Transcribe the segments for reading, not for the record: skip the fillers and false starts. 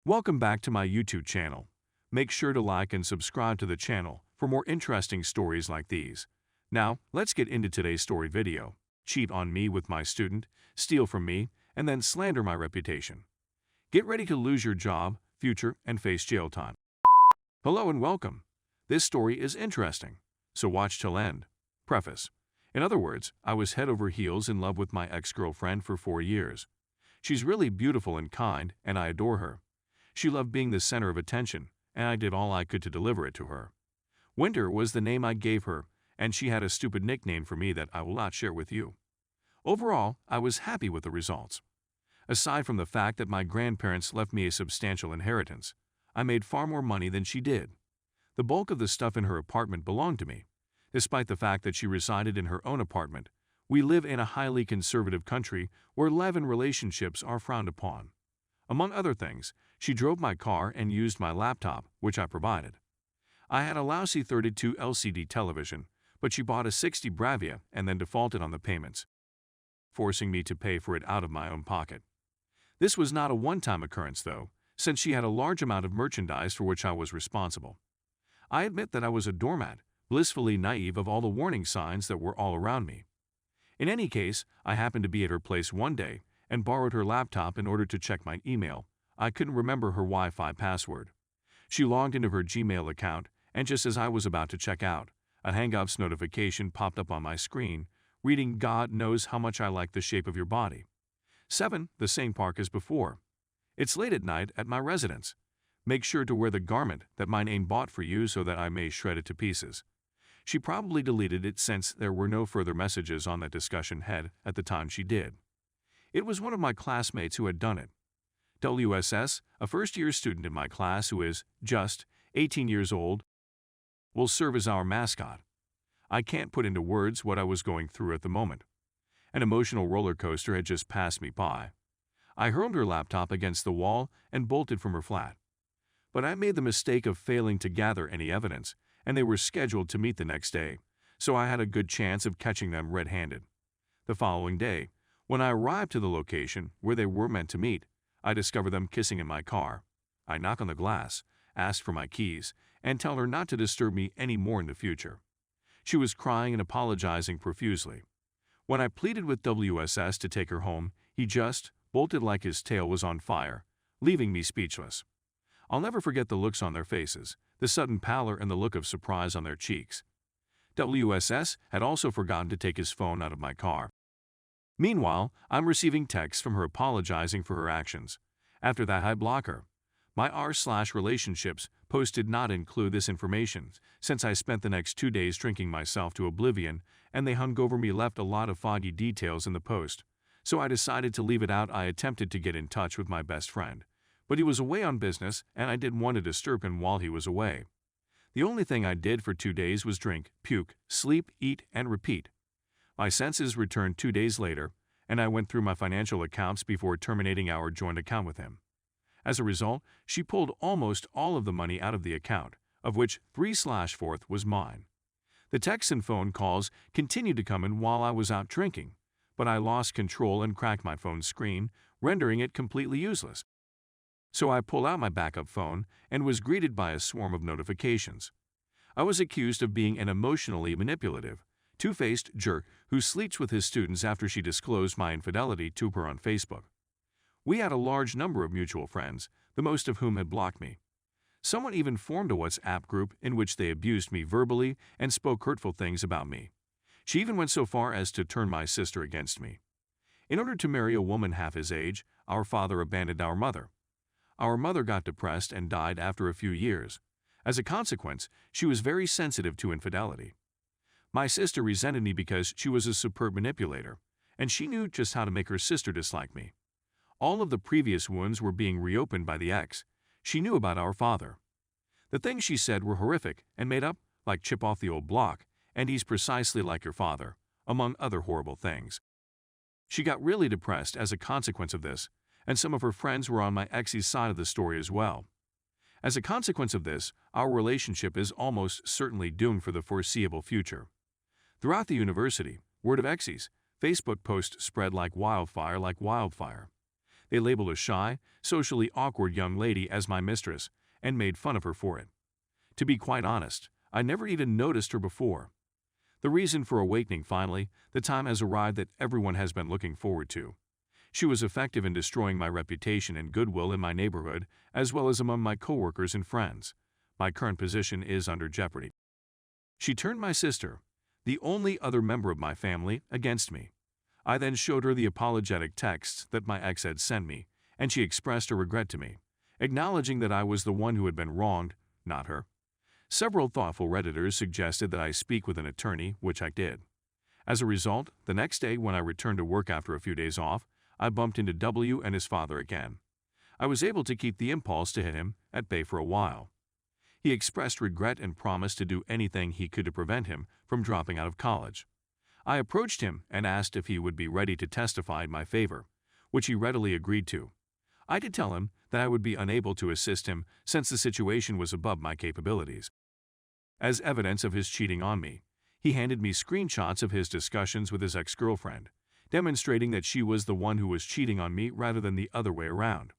Welcome back to my YouTube channel. Make sure to like and subscribe to the channel for more interesting stories like these. Now, let's get into today's story video. Cheat on me with my student, steal from me, and then slander my reputation. Get ready to lose your job, future, and face jail time. Hello and welcome. This story is interesting, so watch till end. Preface. In other words, I was head over heels in love with my ex-girlfriend for 4 years. She's really beautiful and kind, and I adore her. She loved being the center of attention, and I did all I could to deliver it to her. Winter was the name I gave her, and she had a stupid nickname for me that I will not share with you. Overall, I was happy with the results. Aside from the fact that my grandparents left me a substantial inheritance, I made far more money than she did. The bulk of the stuff in her apartment belonged to me. Despite the fact that she resided in her own apartment, we live in a highly conservative country where love and relationships are frowned upon. Among other things, she drove my car and used my laptop, which I provided. I had a lousy 32 LCD television, but she bought a 60 Bravia and then defaulted on the payments, forcing me to pay for it out of my own pocket. This was not a one-time occurrence, though, since she had a large amount of merchandise for which I was responsible. I admit that I was a doormat, blissfully naive of all the warning signs that were all around me. In any case, I happened to be at her place one day and borrowed her laptop in order to check my email. I couldn't remember her Wi-Fi password. She logged into her Gmail account, and just as I was about to check out, a Hangouts notification popped up on my screen, reading, "God knows how much I like the shape of your body. 7. The same park as before. It's late at night at my residence. Make sure to wear the garment that my name bought for you so that I may shred it to pieces." She probably deleted it since there were no further messages on that discussion head at the time she did. It was one of my classmates who had done it. WSS, a first-year student in my class who is just 18 years old, will serve as our mascot. I can't put into words what I was going through at the moment. An emotional roller coaster had just passed me by. I hurled her laptop against the wall and bolted from her flat. But I made the mistake of failing to gather any evidence, and they were scheduled to meet the next day, so I had a good chance of catching them red-handed. The following day, when I arrived to the location where they were meant to meet, I discovered them kissing in my car. I knock on the glass, ask for my keys, and tell her not to disturb me any more in the future. She was crying and apologizing profusely. When I pleaded with WSS to take her home, he just bolted like his tail was on fire, leaving me speechless. I'll never forget the looks on their faces, the sudden pallor and the look of surprise on their cheeks. WSS had also forgotten to take his phone out of my car. Meanwhile, I'm receiving texts from her apologizing for her actions. After that, I block her. My r/relationships post did not include this information, since I spent the next 2 days drinking myself to oblivion, and they hung over me left a lot of foggy details in the post. So I decided to leave it out. I attempted to get in touch with my best friend, but he was away on business, and I didn't want to disturb him while he was away. The only thing I did for 2 days was drink, puke, sleep, eat, and repeat. My senses returned 2 days later, and I went through my financial accounts before terminating our joint account with him. As a result, she pulled almost all of the money out of the account, of which 3/4 was mine. The texts and phone calls continued to come in while I was out drinking, but I lost control and cracked my phone's screen, rendering it completely useless. So I pulled out my backup phone and was greeted by a swarm of notifications. I was accused of being an emotionally manipulative, two-faced jerk who sleeps with his students after she disclosed my infidelity to her on Facebook. We had a large number of mutual friends, the most of whom had blocked me. Someone even formed a WhatsApp group in which they abused me verbally and spoke hurtful things about me. She even went so far as to turn my sister against me. In order to marry a woman half his age, our father abandoned our mother. Our mother got depressed and died after a few years. As a consequence, she was very sensitive to infidelity. My sister resented me because she was a superb manipulator, and she knew just how to make her sister dislike me. All of the previous wounds were being reopened by the ex. She knew about our father. The things she said were horrific and made up like chip off the old block, and he's precisely like your father, among other horrible things. She got really depressed as a consequence of this, and some of her friends were on my ex's side of the story as well. As a consequence of this, our relationship is almost certainly doomed for the foreseeable future. Throughout the university, word of exes, Facebook posts spread like wildfire. They labeled a shy, socially awkward young lady as my mistress and made fun of her for it. To be quite honest, I never even noticed her before. The reason for awakening finally, the time has arrived that everyone has been looking forward to. She was effective in destroying my reputation and goodwill in my neighborhood, as well as among my coworkers and friends. My current position is under jeopardy. She turned my sister, the only other member of my family, against me. I then showed her the apologetic texts that my ex had sent me, and she expressed her regret to me, acknowledging that I was the one who had been wronged, not her. Several thoughtful Redditors suggested that I speak with an attorney, which I did. As a result, the next day when I returned to work after a few days off, I bumped into W and his father again. I was able to keep the impulse to hit him at bay for a while. He expressed regret and promised to do anything he could to prevent him from dropping out of college. I approached him and asked if he would be ready to testify in my favor, which he readily agreed to. I did tell him that I would be unable to assist him since the situation was above my capabilities. As evidence of his cheating on me, he handed me screenshots of his discussions with his ex-girlfriend, demonstrating that she was the one who was cheating on me rather than the other way around.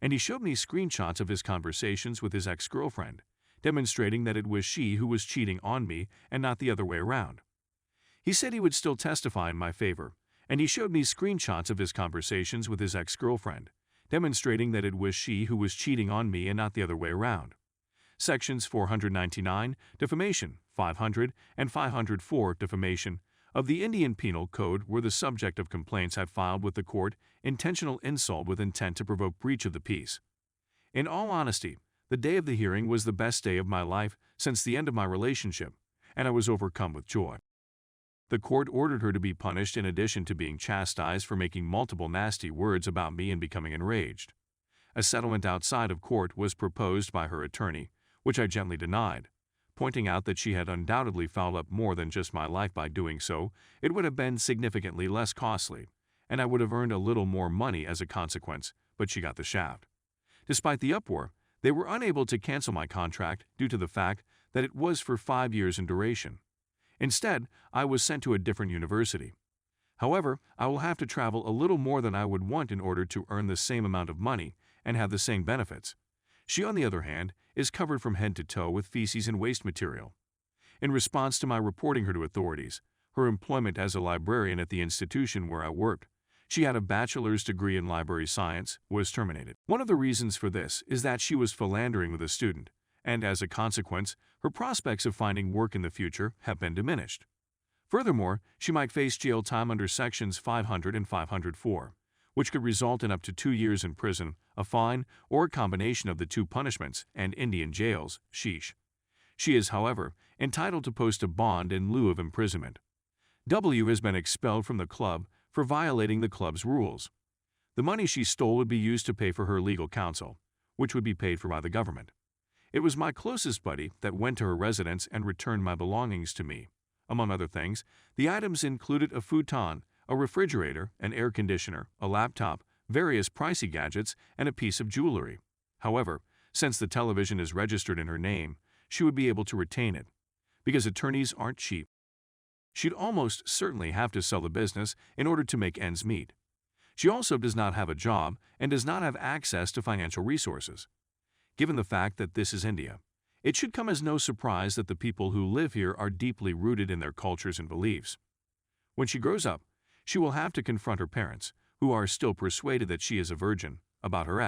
And he showed me screenshots of his conversations with his ex-girlfriend, demonstrating that it was she who was cheating on me and not the other way around. He said he would still testify in my favor, and he showed me screenshots of his conversations with his ex-girlfriend, demonstrating that it was she who was cheating on me and not the other way around. Sections 499, defamation, 500, and 504, defamation, of the Indian Penal Code were the subject of complaints I filed with the court, intentional insult with intent to provoke breach of the peace. In all honesty, the day of the hearing was the best day of my life since the end of my relationship, and I was overcome with joy. The court ordered her to be punished in addition to being chastised for making multiple nasty words about me and becoming enraged. A settlement outside of court was proposed by her attorney, which I gently denied, pointing out that she had undoubtedly fouled up more than just my life by doing so. It would have been significantly less costly, and I would have earned a little more money as a consequence, but she got the shaft. Despite the uproar, they were unable to cancel my contract due to the fact that it was for 5 years in duration. Instead, I was sent to a different university. However, I will have to travel a little more than I would want in order to earn the same amount of money and have the same benefits. She, on the other hand, is covered from head to toe with feces and waste material. In response to my reporting her to authorities, her employment as a librarian at the institution where I worked, she had a bachelor's degree in library science, was terminated. One of the reasons for this is that she was philandering with a student, and as a consequence, her prospects of finding work in the future have been diminished. Furthermore, she might face jail time under Sections 500 and 504, which could result in up to 2 years in prison, a fine, or a combination of the two punishments, and Indian jails, sheesh. She is, however, entitled to post a bond in lieu of imprisonment. W has been expelled from the club for violating the club's rules. The money she stole would be used to pay for her legal counsel, which would be paid for by the government. It was my closest buddy that went to her residence and returned my belongings to me. Among other things, the items included a futon, a refrigerator, an air conditioner, a laptop, various pricey gadgets, and a piece of jewelry. However, since the television is registered in her name, she would be able to retain it, because attorneys aren't cheap. She'd almost certainly have to sell the business in order to make ends meet. She also does not have a job and does not have access to financial resources. Given the fact that this is India, it should come as no surprise that the people who live here are deeply rooted in their cultures and beliefs. When she grows up, she will have to confront her parents, who are still persuaded that she is a virgin, about her